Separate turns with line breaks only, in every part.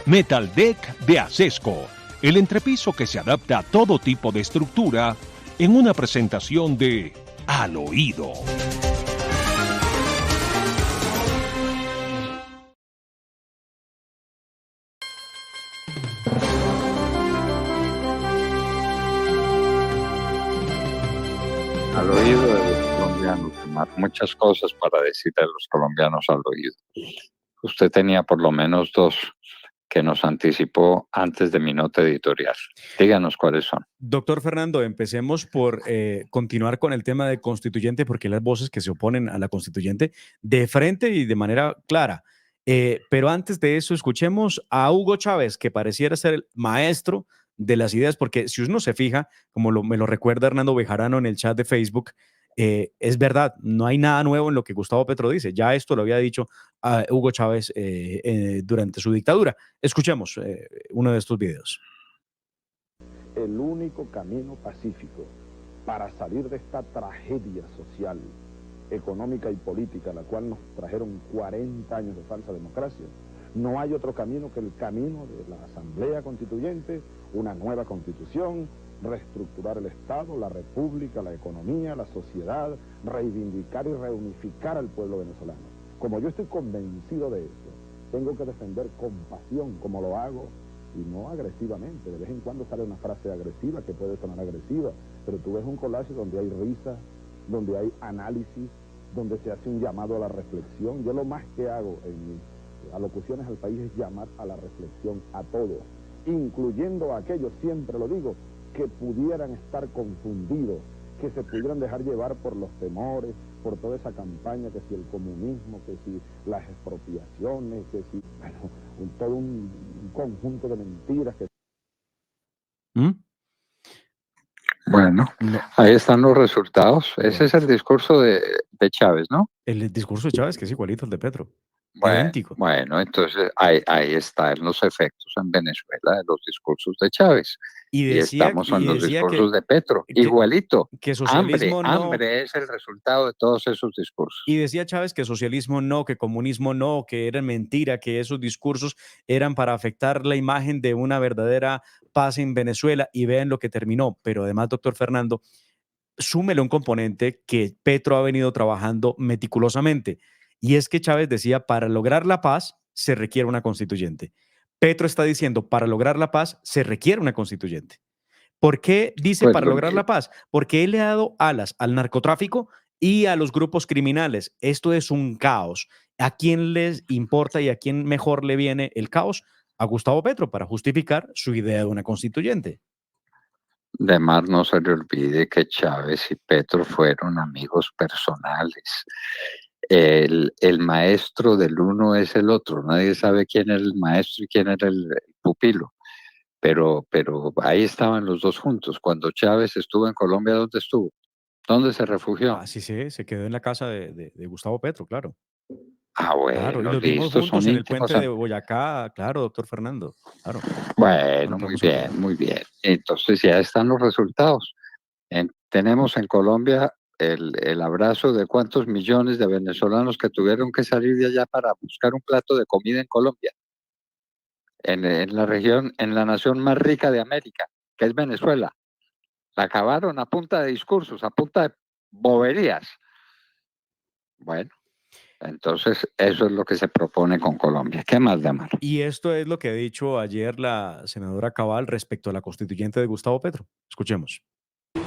Metal Deck de Acesco, el entrepiso que se adapta a todo tipo de estructura en una presentación de Al Oído.
Al oído de los colombianos, Omar. Muchas cosas para decirle a los colombianos al oído. Usted tenía por lo menos dos que nos anticipó antes de mi nota editorial. Díganos cuáles son.
Doctor Fernando, empecemos por continuar con el tema de constituyente, porque hay las voces que se oponen a la constituyente de frente y de manera clara. Pero antes de eso, escuchemos a Hugo Chávez, que pareciera ser el maestro de las ideas, porque si uno se fija, como me lo recuerda Hernando Bejarano en el chat de Facebook, es verdad, no hay nada nuevo en lo que Gustavo Petro dice. Ya esto lo había dicho a Hugo Chávez durante su dictadura. Escuchemos uno de estos videos.
El único camino pacífico para salir de esta tragedia social, económica y política, la cual nos trajeron 40 años de falsa democracia, no hay otro camino que el camino de la Asamblea Constituyente, una nueva constitución, reestructurar el Estado, la República, la economía, la sociedad, reivindicar y reunificar al pueblo venezolano. Como yo estoy convencido de eso, tengo que defender con pasión, como lo hago, y no agresivamente. De vez en cuando sale una frase agresiva que puede sonar agresiva, pero tú ves un collage donde hay risa, donde hay análisis, donde se hace un llamado a la reflexión. Yo lo más que hago en mis alocuciones al país es llamar a la reflexión a todos, incluyendo a aquellos, siempre lo digo, que pudieran estar confundidos, que se pudieran dejar llevar por los temores, por toda esa campaña, que si el comunismo, que si las expropiaciones, que si, bueno, todo un conjunto de mentiras.
Bueno, ahí están los resultados. Ese es el discurso de Chávez, ¿no?
El discurso de Chávez, que es igualito al de Petro.
Idéntico. Bueno, entonces ahí están los efectos en Venezuela de los discursos de Chávez. Y estamos en los discursos de Petro, igualito.
Que socialismo
hambre es el resultado de todos esos discursos.
Y decía Chávez que socialismo no, que comunismo no, que era mentira, que esos discursos eran para afectar la imagen de una verdadera paz en Venezuela, y vean lo que terminó. Pero además, doctor Fernando, súmele un componente que Petro ha venido trabajando meticulosamente, y es que Chávez decía, para lograr la paz se requiere una constituyente. Petro está diciendo, para lograr la paz se requiere una constituyente. ¿Por qué dice para lograr la paz? Porque él le ha dado alas al narcotráfico y a los grupos criminales. Esto es un caos. ¿A quién les importa y a quién mejor le viene el caos? A Gustavo Petro, para justificar su idea de una constituyente.
De más no se le olvide que Chávez y Petro fueron amigos personales. El maestro del uno es el otro. Nadie sabe quién es el maestro y quién era el pupilo. Pero ahí estaban los dos juntos. Cuando Chávez estuvo en Colombia, ¿dónde estuvo? ¿Dónde se refugió?
Ah, sí, se quedó en la casa de Gustavo Petro, claro.
Ah, bueno,
claro, y los vimos juntos en el puente de Boyacá, claro, doctor Fernando. Claro.
Bueno, muy bien. Entonces ya están los resultados. Tenemos en Colombia el abrazo de cuántos millones de venezolanos que tuvieron que salir de allá para buscar un plato de comida en Colombia. En la región, en la nación más rica de América, que es Venezuela. La acabaron a punta de discursos, a punta de boberías. Bueno, entonces eso es lo que se propone con Colombia. ¿Qué más, Damar?
Y esto es lo que ha dicho ayer la senadora Cabal respecto a la constituyente de Gustavo Petro. Escuchemos.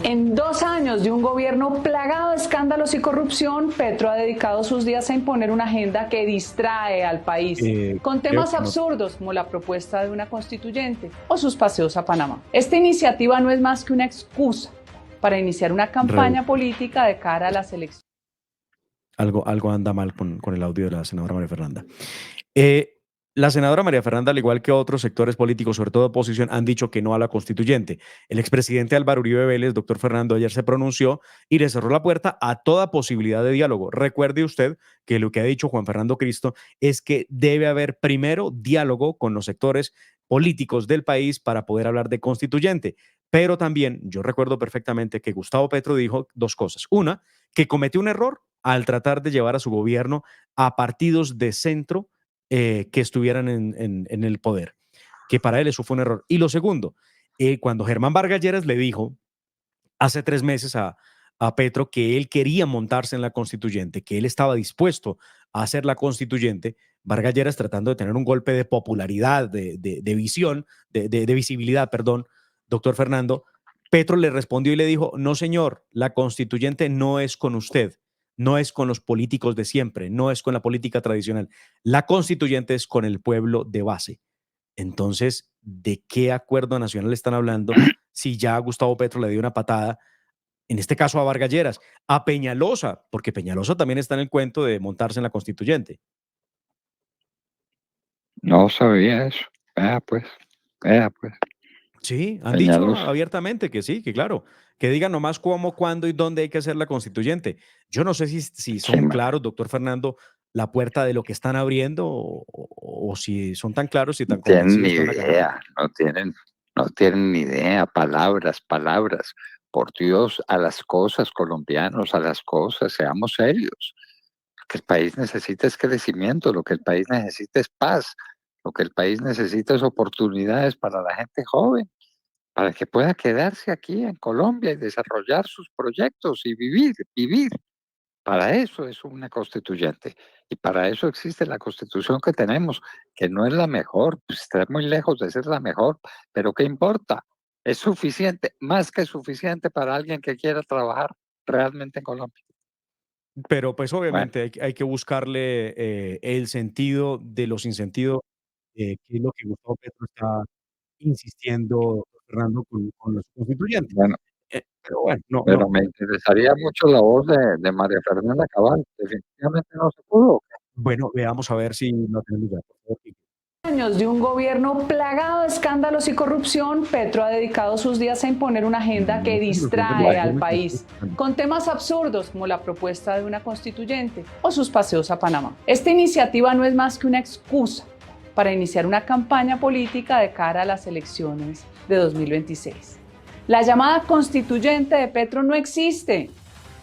En 2 años de un gobierno plagado de escándalos y corrupción, Petro ha dedicado sus días a imponer una agenda que distrae al país con temas absurdos como la propuesta de una constituyente o sus paseos a Panamá. Esta iniciativa no es más que una excusa para iniciar una campaña política de cara a las elecciones.
Algo anda mal con el audio de la senadora María Fernanda. La senadora María Fernanda, al igual que otros sectores políticos, sobre todo de oposición, han dicho que no a la constituyente. El expresidente Álvaro Uribe Vélez, doctor Fernando, ayer se pronunció y le cerró la puerta a toda posibilidad de diálogo. Recuerde usted que lo que ha dicho Juan Fernando Cristo es que debe haber primero diálogo con los sectores políticos del país para poder hablar de constituyente. Pero también yo recuerdo perfectamente que Gustavo Petro dijo dos cosas. Una, que cometió un error al tratar de llevar a su gobierno a partidos de centro que estuvieran en el poder. que para él eso fue un error. Y lo segundo, cuando Germán Vargas Lleras le dijo hace 3 meses a Petro que él quería montarse en la constituyente, que él estaba dispuesto a hacer la constituyente, Vargas Lleras, tratando de tener un golpe de popularidad, de visión, de visibilidad, perdón, doctor Fernando, Petro le respondió y le dijo, no señor, la constituyente no es con usted, no es con los políticos de siempre, no es con la política tradicional, la constituyente es con el pueblo de base. Entonces, ¿de qué acuerdo nacional están hablando si ya Gustavo Petro le dio una patada, en este caso a Vargas Lleras, a Peñalosa, porque Peñalosa también está en el cuento de montarse en la constituyente?
No sabía eso. Vea pues, vea pues.
Sí, han dicho
Peñalosa.
abiertamente que sí, que claro, que digan nomás cómo, cuándo y dónde hay que hacer la constituyente. Yo no sé si
Sí,
son claros, doctor Fernando, la puerta de lo que están abriendo o si son tan claros y
no
tan
tienen ni
convencidos que van a ganar.
idea, no tienen ni idea, palabras, palabras. Por Dios, a las cosas, colombianos, a las cosas, seamos serios. Lo que el país necesita es crecimiento, lo que el país necesita es paz, lo que el país necesita es oportunidades para la gente joven, para que pueda quedarse aquí en Colombia y desarrollar sus proyectos y vivir, vivir. Para eso es una constituyente y para eso existe la constitución que tenemos, que no es la mejor, pues está muy lejos de ser la mejor, pero ¿qué importa? Es suficiente, más que suficiente para alguien que quiera trabajar realmente en Colombia.
Pero pues
Bueno,
obviamente hay que buscarle el sentido de los insentidos, que es lo que Gustavo Petro está insistiendo, doctor Fernando, con los constituyentes.
bueno,
Pero bueno, no, no.
pero me interesaría mucho la voz de María Fernanda Cabal. Definitivamente no se pudo.
Bueno, veamos a ver si lo tenemos ya. Por favor.
Años de un gobierno plagado de escándalos y corrupción, Petro ha dedicado sus días a imponer una agenda que distrae al país con temas absurdos como la propuesta de una constituyente o sus paseos a Panamá. Esta iniciativa no es más que una excusa para iniciar una campaña política de cara a las elecciones de 2026. La llamada constituyente de Petro no existe,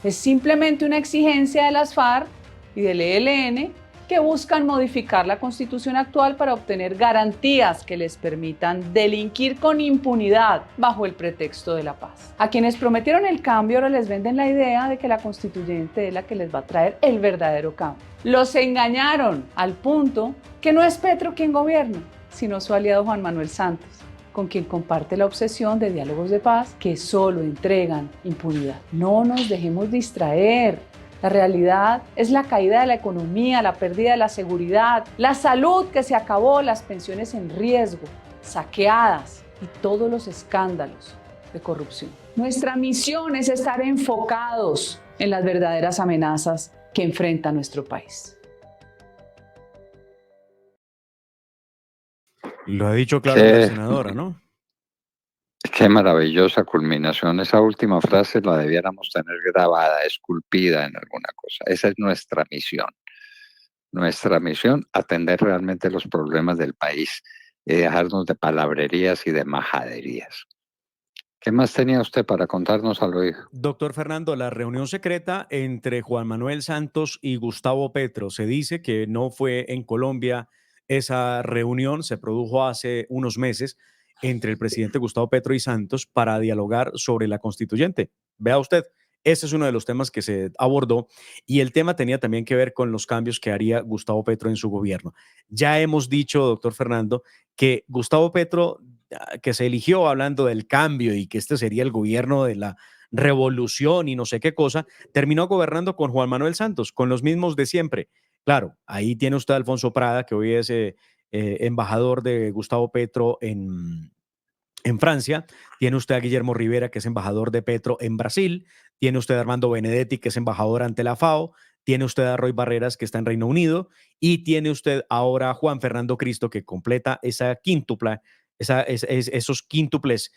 es simplemente una exigencia de las FARC y del ELN que buscan modificar la constitución actual para obtener garantías que les permitan delinquir con impunidad bajo el pretexto de la paz. A quienes prometieron el cambio ahora les venden la idea de que la constituyente es la que les va a traer el verdadero cambio. Los engañaron al punto que no es Petro quien gobierna, sino su aliado Juan Manuel Santos, con quien comparte la obsesión de diálogos de paz que solo entregan impunidad. No nos dejemos distraer. La realidad es la caída de la economía, la pérdida de la seguridad, la salud que se acabó, las pensiones en riesgo, saqueadas y todos los escándalos de corrupción. Nuestra misión es estar enfocados en las verdaderas amenazas que enfrenta nuestro país.
Lo ha dicho claro la senadora, ¿no?
Qué maravillosa culminación. Esa última frase la debiéramos tener grabada, esculpida en alguna cosa. Esa es nuestra misión. Nuestra misión, atender realmente los problemas del país y dejarnos de palabrerías y de majaderías. ¿Qué más tenía usted para contarnos al oído?
Doctor Fernando, la reunión secreta entre Juan Manuel Santos y Gustavo Petro, se dice que no fue en Colombia. Esa reunión se produjo hace unos meses entre el presidente Gustavo Petro y Santos para dialogar sobre la constituyente. Vea usted, ese es uno de los temas que se abordó y el tema tenía también que ver con los cambios que haría Gustavo Petro en su gobierno. Ya hemos dicho, doctor Fernando, que Gustavo Petro, que se eligió hablando del cambio y que este sería el gobierno de la revolución y no sé qué cosa, terminó gobernando con Juan Manuel Santos, con los mismos de siempre. Claro, ahí tiene usted a Alfonso Prada, que hoy es embajador de Gustavo Petro en Francia, tiene usted a Guillermo Rivera, que es embajador de Petro en Brasil, tiene usted a Armando Benedetti, que es embajador ante la FAO, tiene usted a Roy Barreras, que está en Reino Unido, y tiene usted ahora a Juan Fernando Cristo, que completa esa quíntupla, esos quíntuples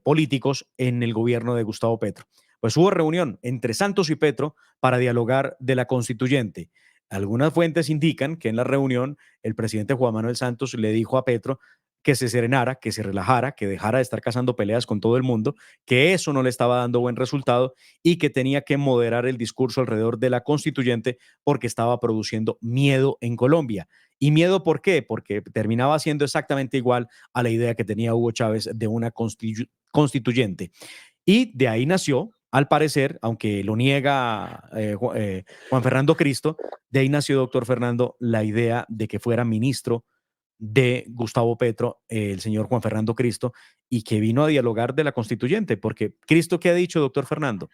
políticos en el gobierno de Gustavo Petro. Pues hubo reunión entre Santos y Petro para dialogar de la constituyente. Algunas fuentes indican que en la reunión el presidente Juan Manuel Santos le dijo a Petro que se serenara, que se relajara, que dejara de estar cazando peleas con todo el mundo, que eso no le estaba dando buen resultado y que tenía que moderar el discurso alrededor de la constituyente porque estaba produciendo miedo en Colombia. ¿Y miedo por qué? Porque terminaba siendo exactamente igual a la idea que tenía Hugo Chávez de una constituyente. Y de ahí nació, al parecer, aunque lo niega Juan Fernando Cristo, de ahí nació, doctor Fernando, la idea de que fuera ministro de Gustavo Petro, el señor Juan Fernando Cristo, y que vino a dialogar de la constituyente, porque Cristo, ¿qué ha dicho, doctor Fernando?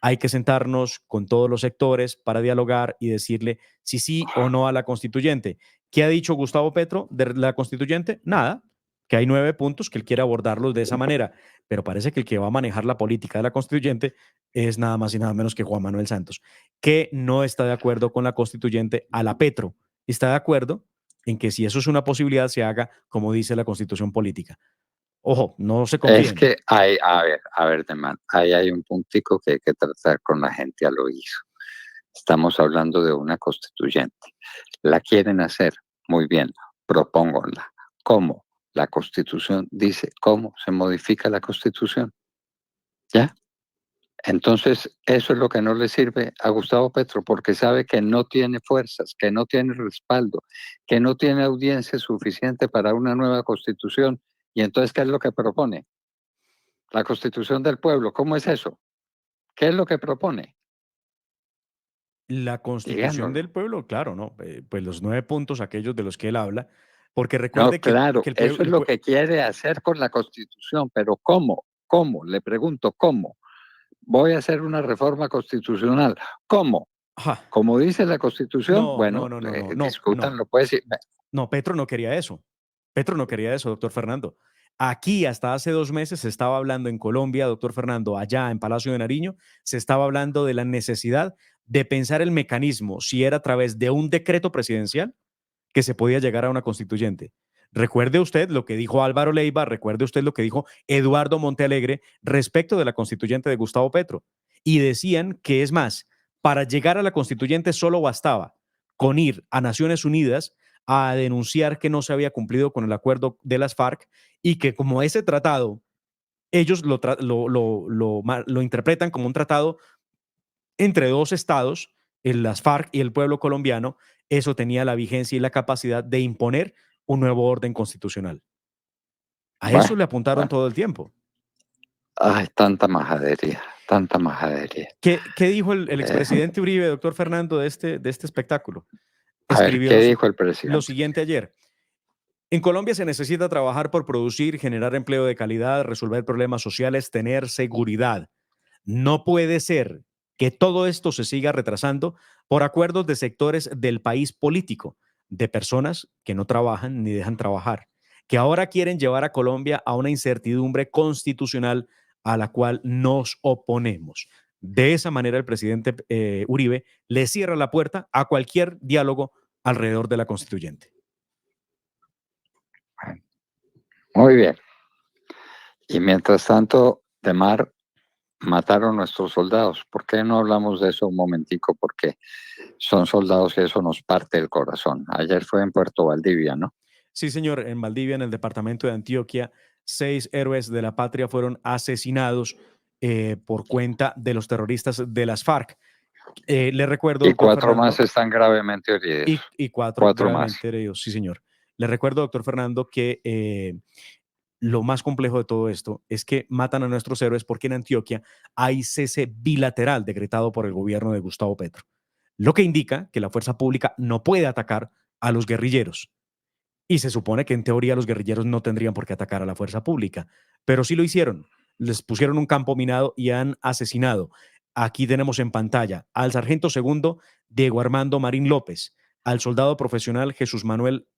Hay que sentarnos con todos los sectores para dialogar y decirle si sí o no a la constituyente. ¿Qué ha dicho Gustavo Petro de la constituyente? Nada, que hay 9 puntos que él quiere abordarlos de esa manera, pero parece que el que va a manejar la política de la constituyente es nada más y nada menos que Juan Manuel Santos, que no está de acuerdo con la constituyente a la Petro. Está de acuerdo en que si eso es una posibilidad se haga como dice la constitución política. Ojo, no se confíen.
Es que hay, a ver, Demán, ahí hay un puntico que hay que tratar con la gente al oído. Estamos hablando de una constituyente. La quieren hacer, muy bien, propónganla. ¿Cómo? La Constitución dice cómo se modifica la Constitución. ¿Ya? Entonces, eso es lo que no le sirve a Gustavo Petro, porque sabe que no tiene fuerzas, que no tiene respaldo, que no tiene audiencia suficiente para una nueva Constitución. Y entonces, ¿qué es lo que propone? La Constitución del pueblo. ¿Cómo es eso? ¿Qué es lo que propone?
La Constitución
Díganoslo.
del pueblo, claro, ¿no? Pues los 9 puntos, aquellos de los que él habla, porque
No,
recuerde
claro,
que el
eso es
pueblo,
lo que quiere hacer con la Constitución, pero ¿cómo? ¿Cómo? Le pregunto, ¿cómo? Voy a hacer una reforma constitucional. ¿Cómo?
ajá,
Como dice la Constitución,
no, no,
bueno,
no, no, no, no, no,
discútanlo, pues.
no, Petro no quería eso. Petro no quería eso, doctor Fernando. Aquí, hasta hace 2 meses, se estaba hablando en Colombia, doctor Fernando, allá en Palacio de Nariño, se estaba hablando de la necesidad de pensar el mecanismo, si era a través de un decreto presidencial que se podía llegar a una constituyente. Recuerde usted lo que dijo Álvaro Leiva, recuerde usted lo que dijo Eduardo Montealegre respecto de la constituyente de Gustavo Petro. Y decían que es más, para llegar a la constituyente solo bastaba con ir a Naciones Unidas a denunciar que no se había cumplido con el acuerdo de las FARC y que como ese tratado, ellos lo interpretan como un tratado entre 2 estados, las FARC y el pueblo colombiano, eso tenía la vigencia y la capacidad de imponer un nuevo orden constitucional. A eso
Bueno,
le apuntaron
bueno.
todo el tiempo.
Ay, tanta majadería, tanta majadería.
¿Qué dijo el expresidente Uribe, doctor Fernando, de este espectáculo?
A ver,
Escribió
¿qué dijo el
lo
presidente?
siguiente ayer. En Colombia se necesita trabajar por producir, generar empleo de calidad, resolver problemas sociales, tener seguridad. No puede ser que todo esto se siga retrasando por acuerdos de sectores del país político, de personas que no trabajan ni dejan trabajar, que ahora quieren llevar a Colombia a una incertidumbre constitucional a la cual nos oponemos. De esa manera, el presidente Uribe le cierra la puerta a cualquier diálogo alrededor de la constituyente.
Muy bien. Y mientras tanto, de mar mataron nuestros soldados. ¿Por qué no hablamos de eso un momentico? Porque son soldados y eso nos parte el corazón. Ayer fue en Puerto Valdivia, ¿no?
Sí, señor, en Valdivia, en el departamento de Antioquia, 6 héroes de la patria fueron asesinados por cuenta de los terroristas de las FARC. Le recuerdo,
Y
doctor
4 más
Fernando,
están gravemente heridos.
y 4
4 más.
gravemente heridos, sí, señor. Le recuerdo, doctor Fernando, que lo más complejo de todo esto es que matan a nuestros héroes porque en Antioquia hay cese bilateral decretado por el gobierno de Gustavo Petro, lo que indica que la fuerza pública no puede atacar a los guerrilleros. Y se supone que en teoría los guerrilleros no tendrían por qué atacar a la fuerza pública, pero sí lo hicieron. Les pusieron un campo minado y han asesinado. Aquí tenemos en pantalla al sargento segundo Diego Armando Marín López, al soldado profesional Jesús Manuel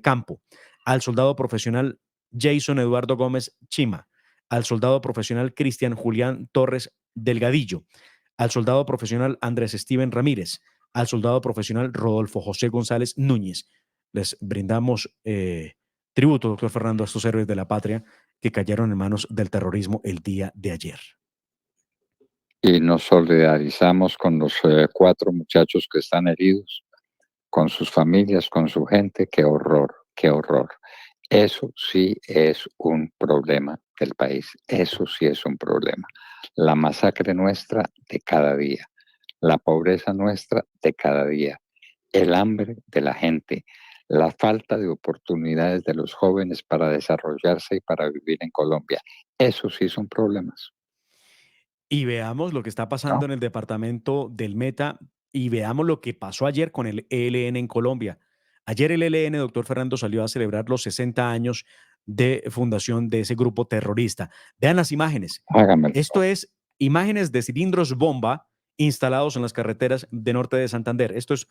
Campo, al soldado profesional Jason Eduardo Gómez Chima, al soldado profesional Cristian Julián Torres Delgadillo, al soldado profesional Andrés Steven Ramírez, al soldado profesional Rodolfo José González Núñez. Les brindamos tributo, doctor Fernando, a estos héroes de la patria que cayeron en manos del terrorismo el día de ayer.
Y nos solidarizamos con los 4 muchachos que están heridos, con sus familias, con su gente. Qué horror, qué horror. Eso sí es un problema del país, eso sí es un problema. La masacre nuestra de cada día, la pobreza nuestra de cada día, el hambre de la gente, la falta de oportunidades de los jóvenes para desarrollarse y para vivir en Colombia. Eso sí son problemas,
Y veamos lo que está pasando
¿no?
en el departamento del Meta y veamos lo que pasó ayer con el ELN en Colombia. Ayer el ELN, doctor Fernando, salió a celebrar los 60 años de fundación de ese grupo terrorista. Vean las imágenes.
Hágame.
Esto es imágenes de cilindros bomba instalados en las carreteras de norte de Santander. Esto es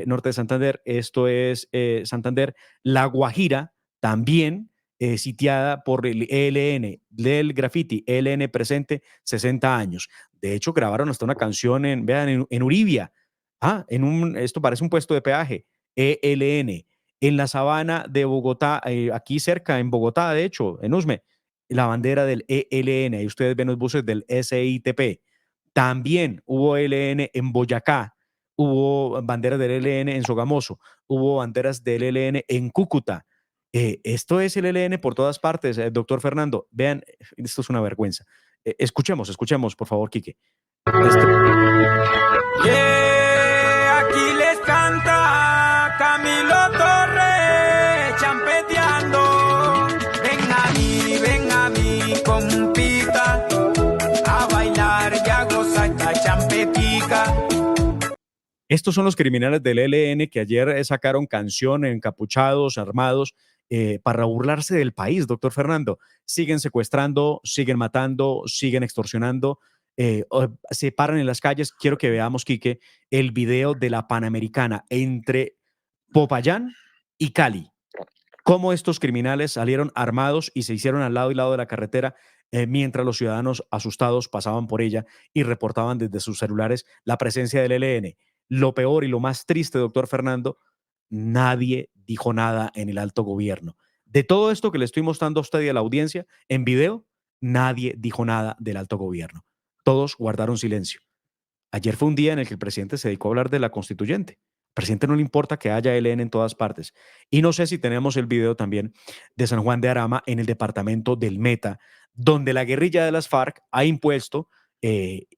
norte de Santander, esto es Santander. La Guajira también sitiada por el ELN, del graffiti, ELN presente 60 años. De hecho, grabaron hasta una canción en Uribia. Esto parece un puesto de peaje, ELN. En la sabana de Bogotá, aquí cerca, en Bogotá, de hecho, en Usme, la bandera del ELN. Ahí ustedes ven los buses del SITP. También hubo ELN en Boyacá, hubo banderas del ELN en Sogamoso, hubo banderas del ELN en Cúcuta. Esto es el ELN por todas partes, doctor Fernando. Vean, esto es una vergüenza. Escuchemos, por favor, Quique.
Yeah, aquí les canta Camilo Torres, champeteando. Ven a mí, compita, a bailar y a gozar esta champetica.
Estos son los criminales del ELN que ayer sacaron canción encapuchados, armados, para burlarse del país, doctor Fernando. Siguen secuestrando, siguen matando, siguen extorsionando, se paran en las calles. Quiero que veamos, Quique, el video de la Panamericana entre Popayán y Cali. Cómo estos criminales salieron armados y se hicieron al lado y lado de la carretera mientras los ciudadanos asustados pasaban por ella y reportaban desde sus celulares la presencia del ELN. Lo peor y lo más triste, doctor Fernando, nadie dijo nada en el alto gobierno. De todo esto que le estoy mostrando a usted y a la audiencia en video, nadie dijo nada del alto gobierno. Todos guardaron silencio. Ayer fue un día en el que el presidente se dedicó a hablar de la constituyente. Al presidente no le importa que haya ELN en todas partes. Y no sé si tenemos el video también de San Juan de Arama en el departamento del Meta, donde la guerrilla de las FARC ha impuesto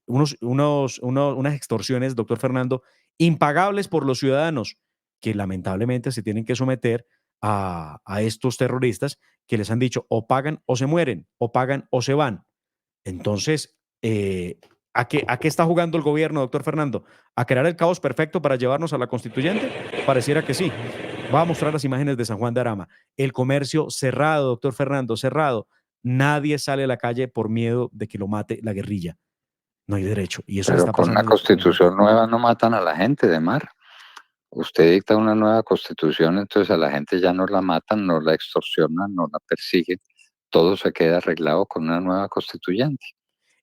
unas extorsiones, doctor Fernando, impagables por los ciudadanos, que lamentablemente se tienen que someter a estos terroristas que les han dicho o pagan o se mueren, o pagan o se van. Entonces, ¿a qué está jugando el gobierno, doctor Fernando? ¿A crear el caos perfecto para llevarnos a la constituyente? Pareciera que sí. Va a mostrar las imágenes de San Juan de Arama. El comercio cerrado, doctor Fernando, cerrado. Nadie sale a la calle por miedo de que lo mate la guerrilla. No hay derecho. Y eso
Pero
está
con
pasando.
una constitución nueva no matan a la gente de mar. Usted dicta una nueva constitución, entonces a la gente ya no la matan, no la extorsionan, no la persiguen. Todo se queda arreglado con una nueva constituyente.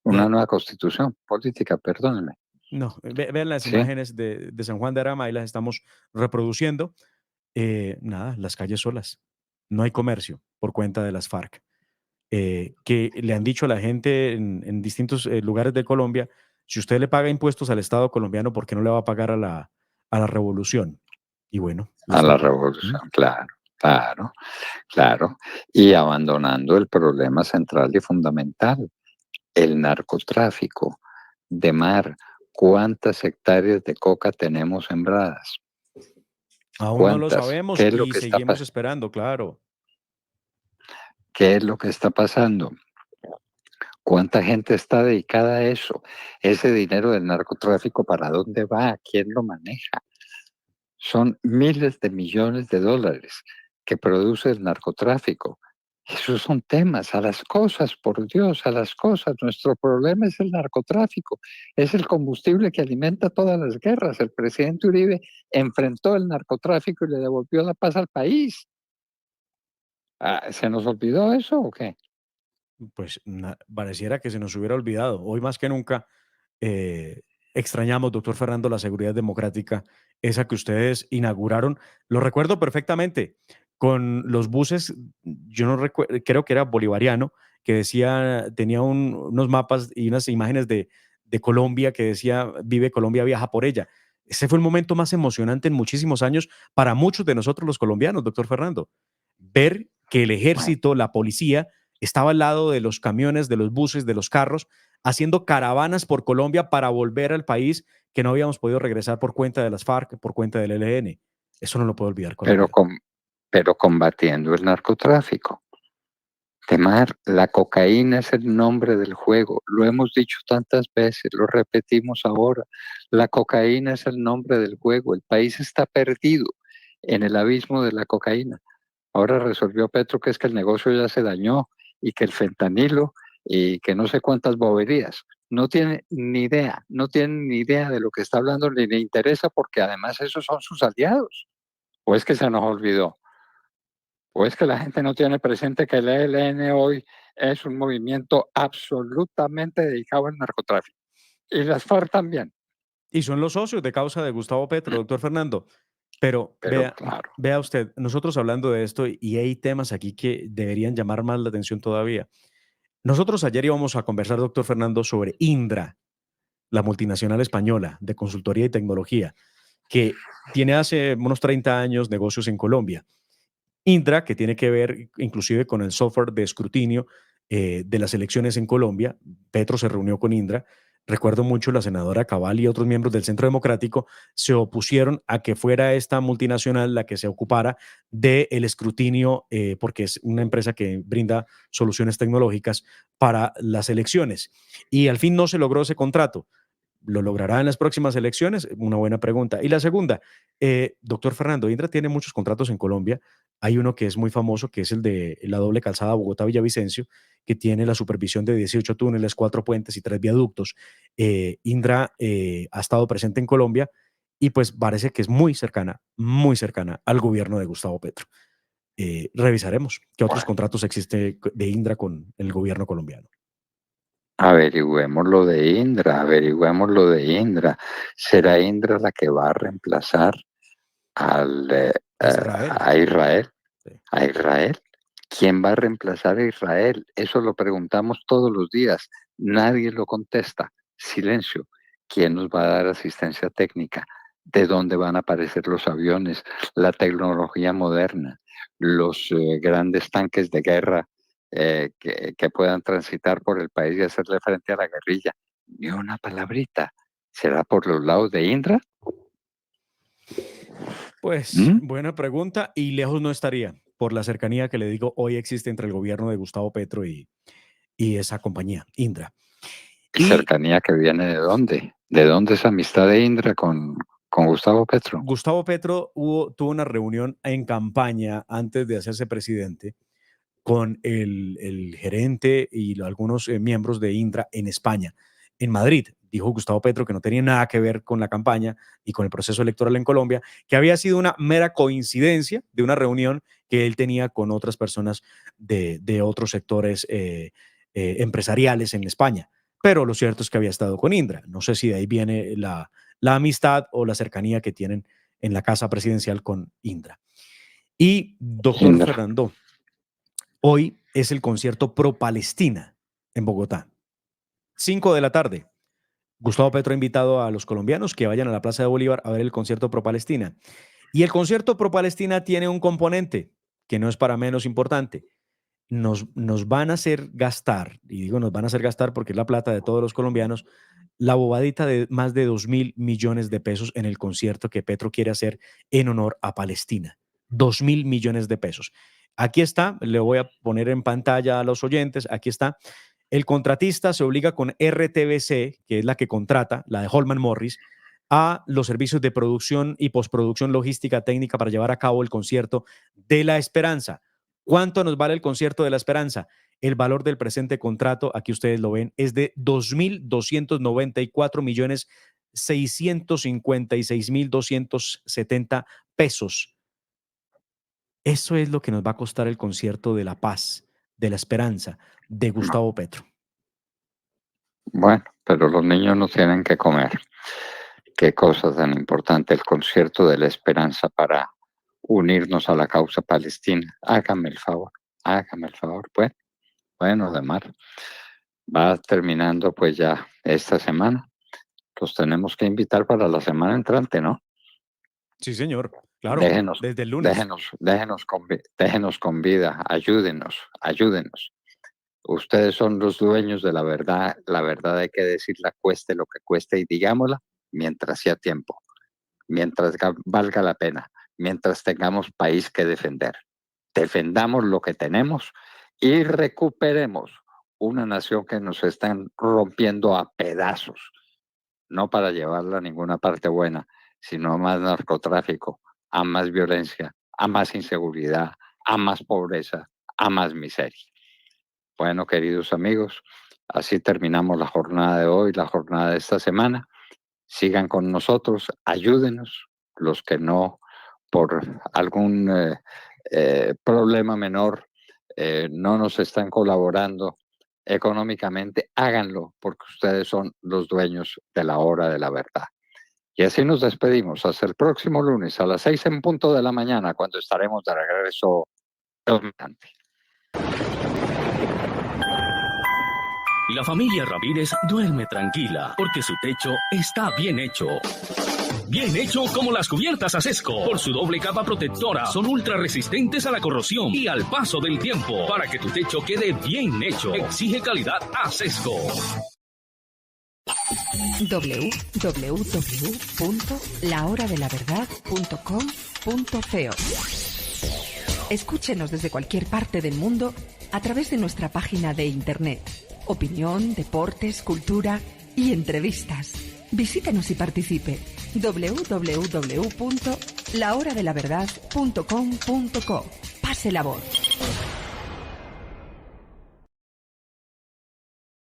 Una nueva constitución política, perdónenme.
No, vean las
¿Sí?
imágenes de San Juan de Arama, ahí las estamos reproduciendo. Nada, las calles solas. No hay comercio por cuenta de las FARC. Que le han dicho a la gente en distintos lugares de Colombia, si usted le paga impuestos al Estado colombiano, ¿por qué no le va a pagar a la revolución? Y bueno.
A la revolución, claro. Y abandonando el problema central y fundamental, el narcotráfico de mar. ¿Cuántas hectáreas de coca tenemos sembradas?
Aún no lo sabemos y seguimos esperando, claro.
¿Qué es lo que está pasando? ¿Cuánta gente está dedicada a eso? Ese dinero del narcotráfico, ¿para dónde va? ¿Quién lo maneja? Son miles de millones de dólares que produce el narcotráfico. Esos son temas, a las cosas, por Dios, a las cosas. Nuestro problema es el narcotráfico, es el combustible que alimenta todas las guerras. El presidente Uribe enfrentó el narcotráfico y le devolvió la paz al país. ¿Se nos olvidó eso o qué?
Pues pareciera que se nos hubiera olvidado. Hoy más que nunca extrañamos, doctor Fernando, la seguridad democrática, esa que ustedes inauguraron. Lo recuerdo perfectamente, con los buses, yo no recuerdo, creo que era bolivariano, que decía, tenía unos mapas y unas imágenes de Colombia que decía, vive Colombia, viaja por ella. Ese fue el momento más emocionante en muchísimos años para muchos de nosotros los colombianos, doctor Fernando. Ver que el ejército, la policía, estaba al lado de los camiones, de los buses, de los carros, haciendo caravanas por Colombia para volver al país que no habíamos podido regresar por cuenta de las FARC, por cuenta del ELN. Eso no lo puedo olvidar,
pero,
Colombia.
pero combatiendo el narcotráfico. Temar, la cocaína es el nombre del juego. Lo hemos dicho tantas veces, lo repetimos ahora. La cocaína es el nombre del juego. El país está perdido en el abismo de la cocaína. Ahora resolvió Petro que es que el negocio ya se dañó y que el fentanilo y que no sé cuántas boberías. No tiene ni idea, no tiene ni idea de lo que está hablando ni le interesa porque además esos son sus aliados. ¿O es que se nos olvidó? ¿O es que la gente no tiene presente que el ELN hoy es un movimiento absolutamente dedicado al narcotráfico? Y las FARC también.
Y son los socios de causa de Gustavo Petro, doctor Fernando. Pero
Claro.
vea usted, nosotros hablando de esto y hay temas aquí que deberían llamar más la atención todavía. Nosotros ayer íbamos a conversar, doctor Fernando, sobre Indra, la multinacional española de consultoría y tecnología, que tiene hace unos 30 años negocios en Colombia. Indra, que tiene que ver inclusive con el software de escrutinio de las elecciones en Colombia. Petro se reunió con Indra. Recuerdo mucho la senadora Cabal y otros miembros del Centro Democrático se opusieron a que fuera esta multinacional la que se ocupara del escrutinio, porque es una empresa que brinda soluciones tecnológicas para las elecciones. Y al fin no se logró ese contrato. ¿Lo logrará en las próximas elecciones? Una buena pregunta. Y la segunda, doctor Fernando, Indra tiene muchos contratos en Colombia. Hay uno que es muy famoso, que es el de la doble calzada Bogotá-Villavicencio, que tiene la supervisión de 18 túneles, 4 puentes y 3 viaductos. Indra ha estado presente en Colombia y pues parece que es muy cercana al gobierno de Gustavo Petro. Revisaremos qué otros contratos existe de Indra con el gobierno colombiano.
Averigüemos lo de Indra, averigüemos lo de Indra. ¿Será Indra la que va a reemplazar
Israel.
a Israel?
Sí.
¿A Israel? ¿Quién va a reemplazar a Israel? Eso lo preguntamos todos los días. Nadie lo contesta. Silencio. ¿Quién nos va a dar asistencia técnica? ¿De dónde van a aparecer los aviones? La tecnología moderna, los grandes tanques de guerra que puedan transitar por el país y hacerle frente a la guerrilla. Ni una palabrita. ¿Será por los lados de Indra?
Pues buena pregunta y lejos no estaría por la cercanía que le digo hoy existe entre el gobierno de Gustavo Petro y esa compañía, Indra.
¿Y cercanía que viene de dónde? ¿De dónde esa amistad de Indra con Gustavo Petro?
Gustavo Petro tuvo una reunión en campaña antes de hacerse presidente con el gerente y algunos miembros de Indra en España, en Madrid. Dijo Gustavo Petro que no tenía nada que ver con la campaña y con el proceso electoral en Colombia, que había sido una mera coincidencia de una reunión que él tenía con otras personas de otros sectores empresariales en España. Pero lo cierto es que había estado con Indra. No sé si de ahí viene la amistad o la cercanía que tienen en la casa presidencial con Indra. Y doctor
Indra.
Fernando, hoy es el concierto pro Palestina en Bogotá. 5 de la tarde. Gustavo Petro ha invitado a los colombianos que vayan a la Plaza de Bolívar a ver el concierto pro Palestina. Y el concierto pro Palestina tiene un componente que no es para menos importante. Nos van a hacer gastar, y digo nos van a hacer gastar porque es la plata de todos los colombianos, la bobadita de más de 2.000 millones de pesos en el concierto que Petro quiere hacer en honor a Palestina. 2.000 millones de pesos. Aquí está, le voy a poner en pantalla a los oyentes, aquí está. El contratista se obliga con RTBC, que es la que contrata, la de Holman Morris, a los servicios de producción y postproducción logística técnica para llevar a cabo el concierto de La Esperanza. ¿Cuánto nos vale el concierto de La Esperanza? El valor del presente contrato, aquí ustedes lo ven, es de 2.294.656.270 pesos. Eso es lo que nos va a costar el concierto de La Paz, de La Esperanza, de Gustavo Petro.
Bueno, pero los niños no tienen que comer. Qué cosa tan importante el concierto de La Esperanza para unirnos a la causa palestina. Hágame el favor, hágame el favor. Bueno, Demar, va terminando pues ya esta semana. Los tenemos que invitar para la semana entrante, ¿no?
Sí, señor. Claro, desde el lunes.
Déjenos con vida, ayúdenos. Ustedes son los dueños de la verdad hay que decirla cueste lo que cueste y digámosla mientras sea tiempo, mientras valga la pena, mientras tengamos país que defender. Defendamos lo que tenemos y recuperemos una nación que nos están rompiendo a pedazos, no para llevarla a ninguna parte buena, sino a más narcotráfico, a más violencia, a más inseguridad, a más pobreza, a más miseria. Bueno, queridos amigos, así terminamos la jornada de hoy, la jornada de esta semana. Sigan con nosotros, ayúdenos, los que no, por algún problema menor, no nos están colaborando económicamente, háganlo, porque ustedes son los dueños de la hora de la verdad. Y así nos despedimos hasta el próximo lunes a las 6 en punto de la mañana, cuando estaremos de regreso dominante.
La familia Ramírez duerme tranquila porque su techo está bien hecho. Bien hecho como las cubiertas Acesco. Por su doble capa protectora, son ultra resistentes a la corrosión y al paso del tiempo. Para que tu techo quede bien hecho, exige calidad Acesco.
www.lahoradelaverdad.com.co. Escúchenos desde cualquier parte del mundo a través de nuestra página de internet. Opinión, deportes, cultura y entrevistas. Visítenos y participe. www.lahoradelaverdad.com.co. Pase la voz.